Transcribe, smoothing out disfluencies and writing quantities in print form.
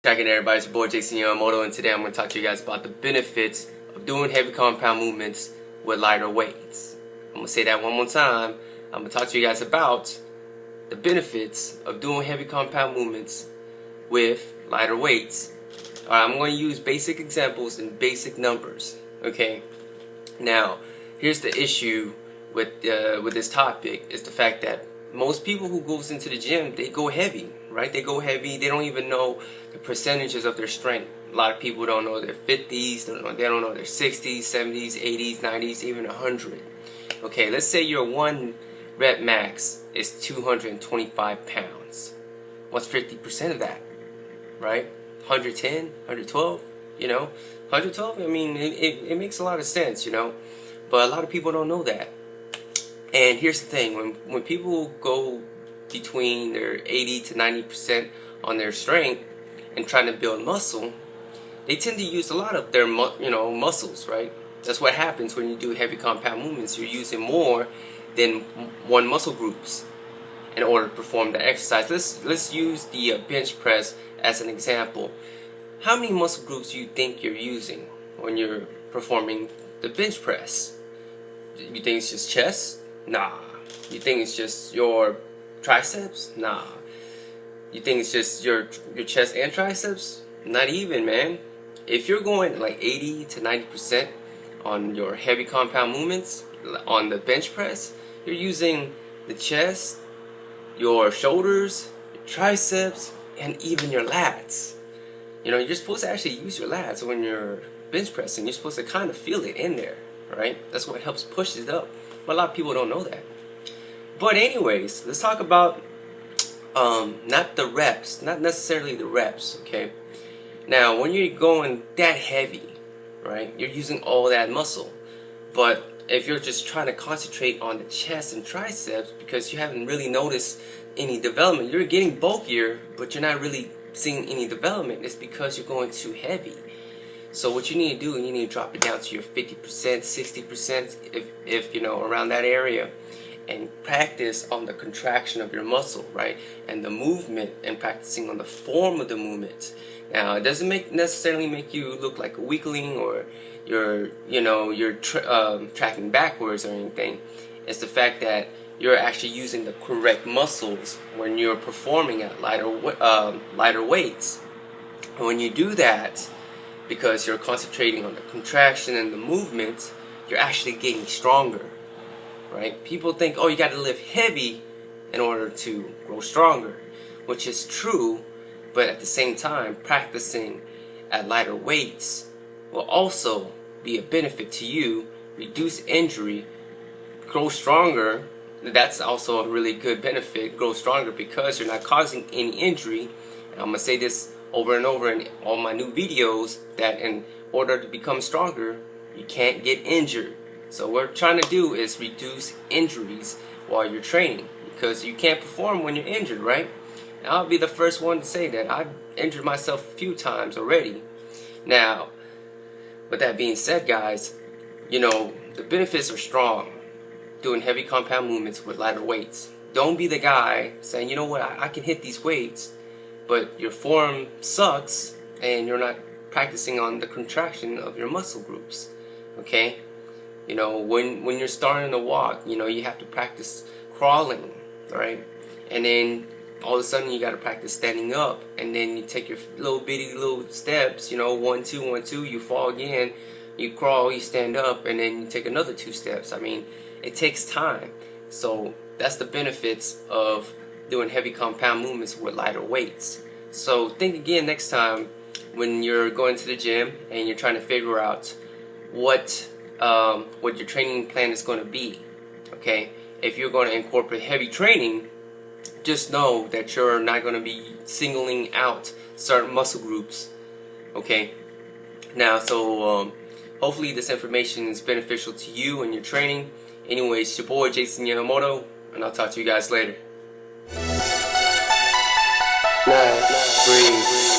Cracking everybody, it's your boy Jason Yamamoto, and today I'm going to talk to you guys about the benefits of doing heavy compound movements with lighter weights. I'm going to say that one more time. I'm going to talk to you guys about the benefits of doing heavy compound movements with lighter weights. Alright, I'm going to use basic examples and basic numbers. Okay. Now, here's the issue with this topic is the fact that most people who goes into the gym, they go heavy, right? They go heavy. They don't even know the percentages of their strength. A lot of people don't know their 50s, they don't know their 60s, 70s, 80s, 90s, even 100. Okay, let's say your one rep max is 225 pounds. What's 50% of that, right? 110, 112, you know? 112, I mean, it makes a lot of sense, you know? But a lot of people don't know that. And here's the thing, when people go between their 80 to 90% on their strength and trying to build muscle, they tend to use a lot of their muscles, right? That's what happens when you do heavy compound movements. You're using more than one muscle groups in order to perform the exercise. Let's use the bench press as an example. How many muscle groups do you think you're using when you're performing the bench press? You think it's just chest? Nah. You think it's just your triceps? Nah. You think it's just your chest and triceps? Not even, man. If you're going like 80 to 90% on your heavy compound movements on the bench press, you're using the chest, your shoulders, your triceps, and even your lats. You know, you're supposed to actually use your lats when you're bench pressing. You're supposed to kind of feel it in there, right? That's what helps push it up. But a lot of people don't know that. But anyways, let's talk about not the reps, not necessarily the reps, okay? Now, when you're going that heavy, right, you're using all that muscle. But if you're just trying to concentrate on the chest and triceps because you haven't really noticed any development, you're getting bulkier, but you're not really seeing any development. It's because you're going too heavy. So what you need to do, you need to drop it down to your 50%, 60%, if you know, around that area, and practice on the contraction of your muscle, right, and the movement, and practicing on the form of the movement. Now, it doesn't necessarily make you look like a weakling or you're tracking backwards or anything. It's the fact that you're actually using the correct muscles when you're performing at lighter weights. And when you do that, because you're concentrating on the contraction and the movement, you're actually getting stronger, right? People think, oh, you got to lift heavy in order to grow stronger, which is true, but at the same time, practicing at lighter weights will also be a benefit to you, reduce injury, grow stronger. That's also a really good benefit, grow stronger, because you're not causing any injury. And I'm going to say this over and over in all my new videos, that in order to become stronger, you can't get injured. So what we're trying to do is reduce injuries while you're training, because you can't perform when you're injured, right? And I'll be the first one to say that I've injured myself a few times already. Now, with that being said, guys, you know, the benefits are strong doing heavy compound movements with lighter weights. Don't be the guy saying, you know what, I can hit these weights, but your form sucks and you're not practicing on the contraction of your muscle groups, okay? You know, when you're starting to walk, you know, you have to practice crawling, right? And then all of a sudden you got to practice standing up, and then you take your little bitty little steps, you know, 1, 2, 1, 2, you fall again, you crawl, you stand up, and then you take another 2 steps. I mean, it takes time. So that's the benefits of doing heavy compound movements with lighter weights. So think again next time when you're going to the gym and you're trying to figure out what your training plan is going to be. Okay, if you're going to incorporate heavy training, just know that you're not going to be singling out certain muscle groups. Okay, now so hopefully this information is beneficial to you and your training. Anyways, it's your boy Jason Yamamoto, and I'll talk to you guys later. 9, 3